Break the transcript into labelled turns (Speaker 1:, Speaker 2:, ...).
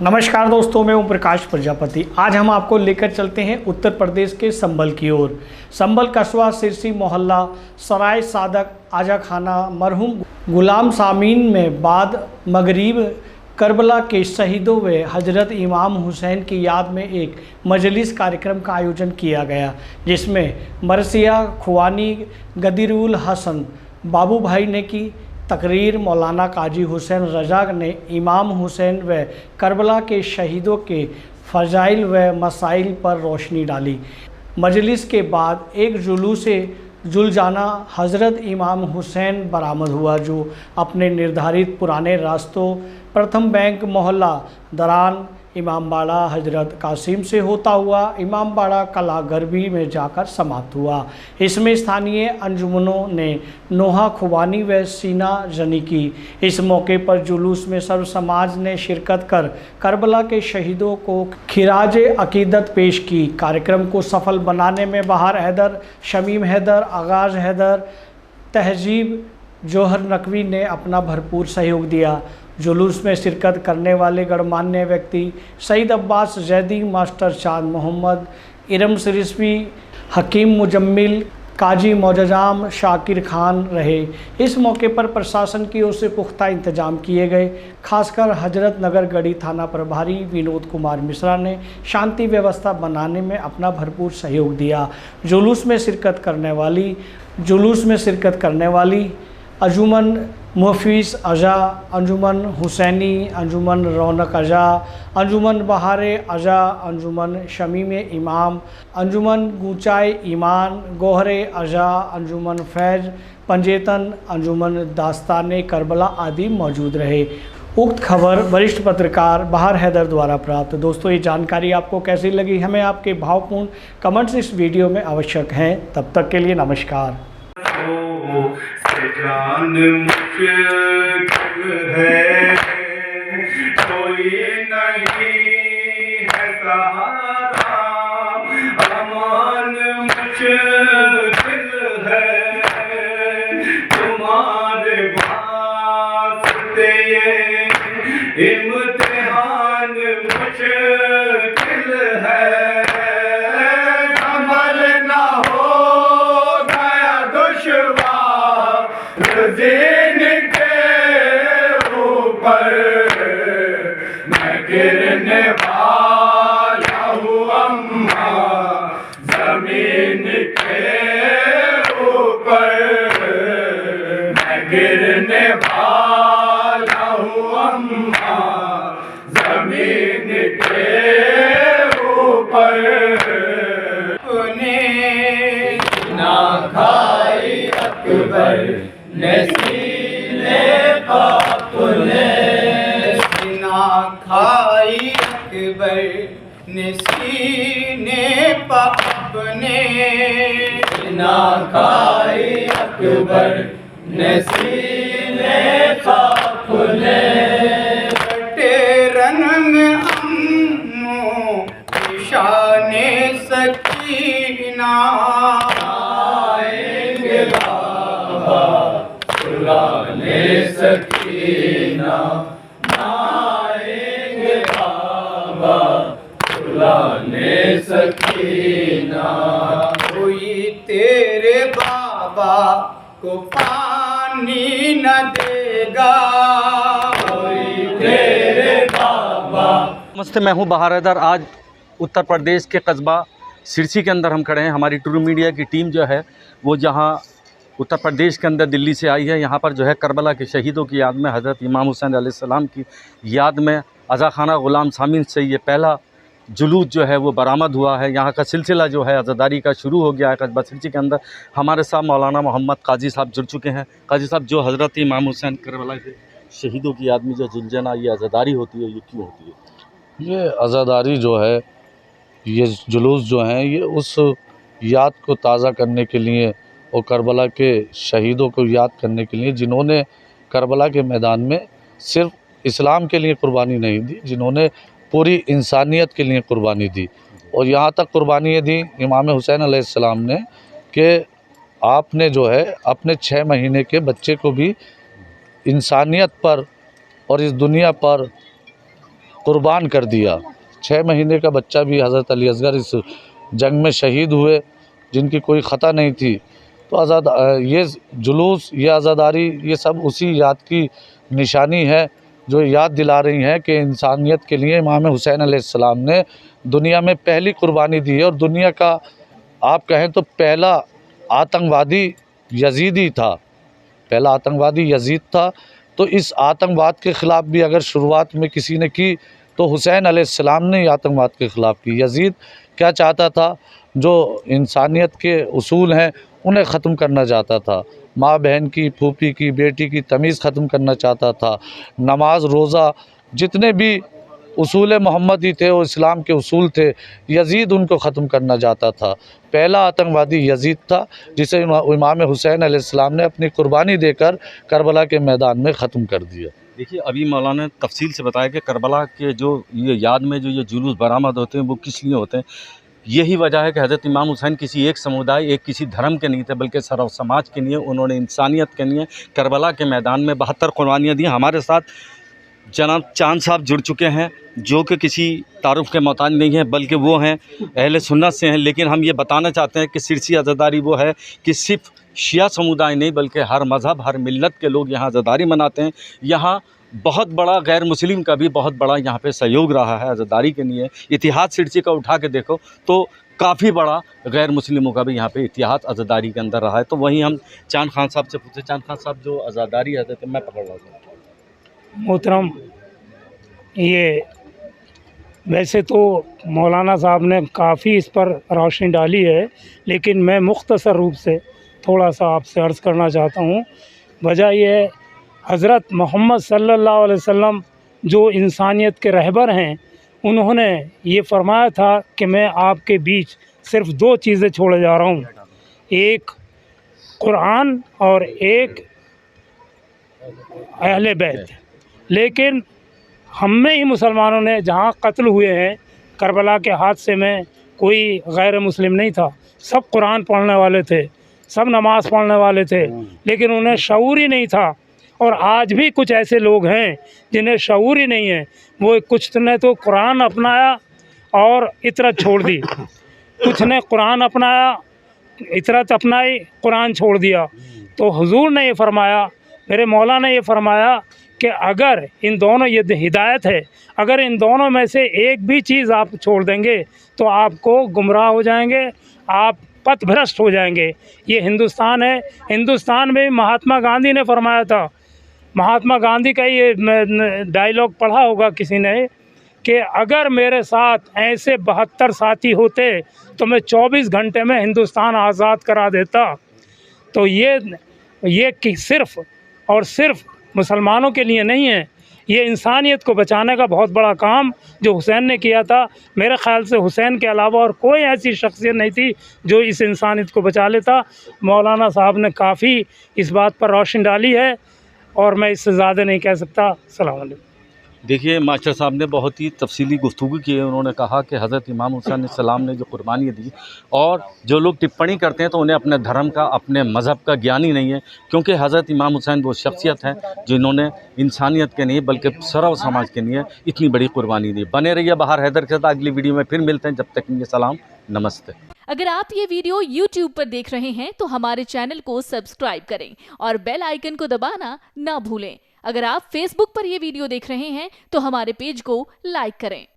Speaker 1: नमस्कार दोस्तों, मैं ओम प्रकाश प्रजापति। आज हम आपको लेकर चलते हैं उत्तर प्रदेश के संभल की ओर। संभल कस्बा सिरसी मोहल्ला सराय सादक आजा खाना मरहूम गुलाम सामीन में बाद मगरिब करबला के शहीदों व हजरत इमाम हुसैन की याद में एक मजलिस कार्यक्रम का आयोजन किया गया, जिसमें मरसिया खुवानी गदीरुल हसन बाबू भाई ने की तकरीर। मौलाना काजी हुसैन रजा ने इमाम हुसैन व करबला के शहीदों के फ़ज़ाइल व मसाइल पर रोशनी डाली। मजलिस के बाद एक जुलूस जुलजाना हज़रत इमाम हुसैन बरामद हुआ, जो अपने निर्धारित पुराने रास्तों प्रथम बैंक मोहल्ला दरान इमामबाड़ा हजरत कासिम से होता हुआ इमामबाड़ा कला गरबी में जाकर समाप्त हुआ। इसमें स्थानीय अंजुमनों ने नोहा खुबानी व सीना जनी की। इस मौके पर जुलूस में सर्व समाज ने शिरकत कर करबला के शहीदों को खिराज अकीदत पेश की। कार्यक्रम को सफल बनाने में बहार हैदर, शमीम हैदर, आगाज़ हैदर, तहजीब जौहर नकवी ने अपना भरपूर सहयोग दिया। जुलूस में शिरकत करने वाले गणमान्य व्यक्ति सईद अब्बास जैदी, मास्टर चांद मोहम्मद, इरम रिजवी, हकीम मुजम्मिल, काजी मोजाजाम शाकिर खान रहे। इस मौके पर प्रशासन की ओर से पुख्ता इंतजाम किए गए। खासकर हजरत नगर गढ़ी थाना प्रभारी विनोद कुमार मिश्रा ने शांति व्यवस्था बनाने में अपना भरपूर सहयोग दिया। जुलूस में शिरकत करने वाली अंजुमन मुहफ़िज़ अज़ा, अंजुमन हुसैनी, अंजुमन रौनक अज़ा, अंजुमन बहारे अज़ा, अंजुमन शमीम इमाम, अंजुमन गूचाए ईमान, गोहरे अज़ा, अंजुमन फैज़ पंजेतन, अंजुमन दास्ताने करबला आदि मौजूद रहे। उक्त खबर वरिष्ठ पत्रकार बहार हैदर द्वारा प्राप्त। दोस्तों, ये जानकारी आपको कैसी लगी, हमें आपके भावपूर्ण कमेंट्स इस वीडियो में आवश्यक हैं। तब तक के लिए नमस्कार।
Speaker 2: जान मुश्किल है, कोई नहीं है सहारा, अमान मुश्किल है, तुम्हारे वास्ते ये इम्तिहान मुश्किल है। ज़मीन के ऊपर मैं गिरने वाला हूँ अम्मा, ज़मीन के ऊपर मैं गिरने वाला हूँ अम्मा, ज़मीन के ऊपर ना खाई अकबर नसीले पापुले, सीना खाई अकबर नसीने पापने, सीना खाई अकबर नसीले पापुले, बटे रन में अम्मो निशाने सकीना आएंगे पुराने सकीना आएंगे बाबा, पुराने सकीना। कोई तेरे बाबा को पानी न देगा, कोई तेरे बाबा।
Speaker 3: नमस्ते, मैं हूं बहार हैदर। आज उत्तर प्रदेश के कस्बा सिरसी के अंदर हम खड़े हैं। हमारी ट्रू मीडिया की टीम जो है वो जहां उत्तर प्रदेश के अंदर दिल्ली से आई है, यहाँ पर जो है करबला के शहीदों की याद में हज़रत इमाम हुसैन अलैहिस्सलाम की याद में अज़ा खाना गुलाम सामीन से ये पहला जुलूस जो है वो बरामद हुआ है। यहाँ का सिलसिला जो है अज़ादारी का शुरू हो गया है कस्बा सिरसी के अंदर। हमारे साथ मौलाना मोहम्मद काजी साहब जुड़ चुके हैं। काजी साहब, जो हज़रत इमाम हुसैन करबला के शहीदों की याद में जो जुलझना ये अज़ादारी होती है, ये क्यों होती है?
Speaker 4: ये अज़ादारी जो है, ये जुलूस जो हैं, ये उस याद को ताज़ा करने के लिए और करबला के शहीदों को याद करने के लिए, जिन्होंने करबला के मैदान में सिर्फ इस्लाम के लिए कुर्बानी नहीं दी, जिन्होंने पूरी इंसानियत के लिए कुर्बानी दी। और यहाँ तक कुर्बानी दी इमाम हुसैन अलैहिस्सलाम ने कि आपने जो है अपने 6 महीने के बच्चे को भी इंसानियत पर और इस दुनिया पर कुर्बान कर दिया। 6 महीने का बच्चा भी हज़रत अली असगर इस जंग में शहीद हुए, जिनकी कोई ख़ता नहीं थी। तो ये जुलूस, ये आज़ादारी, ये सब उसी याद की निशानी है जो याद दिला रही हैं कि इंसानियत के लिए इमाम हुसैन अलैहिस्सलाम ने दुनिया में पहली कुर्बानी दी है। और दुनिया का आप कहें तो पहला आतंकवादी यजीदी था, पहला आतंकवादी यजीद था। तो इस आतंकवाद के ख़िलाफ़ भी अगर शुरुआत में किसी ने की तो हुसैन अलैहिस्सलाम ने ही आतंकवाद के ख़िलाफ़ की। यजीद क्या चाहता था? जो इंसानियत के उसूल हैं उन्हें ख़त्म करना चाहता था। माँ बहन की, फूफी की, बेटी की तमीज़ ख़त्म करना चाहता था। नमाज, रोज़ा, जितने भी उसूल मोहम्मदी थे, वो इस्लाम के उसूल थे, यजीद उनको ख़त्म करना चाहता था। पहला आतंकवादी यजीद था जिसे इमाम हुसैन अलैहिस्सलाम ने अपनी कुर्बानी देकर करबला के मैदान में ख़त्म कर दिया।
Speaker 3: देखिए, अभी मौलाना ने तफसील से बताया कि करबला के जो ये याद में जो ये जुलूस बरामद होते हैं वो किस लिए होते हैं। यही वजह है कि हज़रत इमाम हुसैन किसी एक समुदाय, एक किसी धर्म के नहीं थे, बल्कि सर्व समाज के लिए उन्होंने इंसानियत के लिए करबला के मैदान में 72 कुर्बानियाँ दी। हमारे साथ जनाब चांद साहब जुड़ चुके हैं, जो कि किसी तारुफ के मोहताज नहीं हैं, बल्कि वो हैं अहले सुन्नत से हैं। लेकिन हम ये बताना चाहते हैं कि सिरसी अज़ादारी वो है कि सिर्फ शिया समुदाय नहीं, बल्कि हर मज़हब, हर मिल्लत के लोग यहाँ अज़ादारी मनाते हैं। यहाँ बहुत बड़ा गैर मुस्लिम का भी बहुत बड़ा यहाँ पे सहयोग रहा है अज़ादारी के लिए। इतिहाद सिरसी का उठा के देखो तो काफ़ी बड़ा गैर मुस्लिमों का भी यहाँ पे इतिहाद अज़ादारी के अंदर रहा है। तो वहीं हम चांद खान साहब से पूछे, चांद खान साहब जो अज़ादारी है तो मैं पकड़ रहा हूँ।
Speaker 5: मोहतरम, ये वैसे तो मौलाना साहब ने काफ़ी इस पर रोशनी डाली है, लेकिन मैं मुख्तसर रूप से थोड़ा सा आपसे अर्ज़ करना चाहता हूँ। वजह यह है, हज़रत मोहम्मद सल्लल्लाहु अलैहि वसल्लम जो इंसानियत के रहबर हैं, उन्होंने ये फरमाया था कि मैं आपके बीच सिर्फ़ 2 चीज़ें छोड़े जा रहा हूँ, एक कुरान और एक अहले बैत। लेकिन हम में ही मुसलमानों ने जहाँ कत्ल हुए हैं करबला के हादसे में, कोई गैर मुस्लिम नहीं था, सब कुरान पढ़ने वाले थे, सब नमाज़ पढ़ने वाले थे, लेकिन उन्हें शऊर ही नहीं था। और आज भी कुछ ऐसे लोग हैं जिन्हें शऊर ही नहीं है। वो कुछ ने तो कुरान अपनाया और इतरत छोड़ दी, कुछ ने कुरान अपनाया, इतरत अपनाई, कुरान छोड़ दिया। तो हुजूर ने ये फरमाया, मेरे मौला ने ये फरमाया कि अगर इन दोनों, ये हिदायत है, अगर इन दोनों में से एक भी चीज़ आप छोड़ देंगे तो आपको गुमराह हो जाएंगे, आप पथभ्रष्ट हो जाएंगे। ये हिंदुस्तान है। हिंदुस्तान में महात्मा गांधी ने फरमाया था, महात्मा गांधी का ये डायलॉग पढ़ा होगा किसी ने, कि अगर मेरे साथ ऐसे 72 साथी होते तो मैं 24 घंटे में हिंदुस्तान आज़ाद करा देता। तो ये कि सिर्फ़ और सिर्फ मुसलमानों के लिए नहीं है, ये इंसानियत को बचाने का बहुत बड़ा काम जो हुसैन ने किया था। मेरे ख़्याल से हुसैन के अलावा और कोई ऐसी शख्सियत नहीं थी जो इस इंसानियत को बचा लेता। मौलाना साहब ने काफ़ी इस बात पर रोशनी डाली है और मैं इससे ज़्यादा नहीं कह सकता। अस्सलाम वालेकुम।
Speaker 3: देखिए, मास्टर साहब ने बहुत ही तफसीली गुफ्तगू की है। उन्होंने कहा कि हज़रत इमाम हुसैन सलाम ने जो कुर्बानी दी, और जो लोग टिप्पणी करते हैं तो उन्हें अपने धर्म का, अपने मज़हब का ज्ञान ही नहीं है, क्योंकि हज़रत इमाम हुसैन वो शख्सियत हैं जिन्होंने इंसानियत के लिए, बल्कि सर्व समाज के लिए इतनी बड़ी कुर्बानी दी। बने रहिए बहार हैदर के साथ, अगली वीडियो में फिर मिलते हैं। जब तक के लिए सलाम, नमस्ते।
Speaker 6: अगर आप ये वीडियो YouTube पर देख रहे हैं तो हमारे चैनल को सब्सक्राइब करें और बेल आइकन को दबाना ना भूलें। अगर आप Facebook पर ये वीडियो देख रहे हैं तो हमारे पेज को लाइक करें।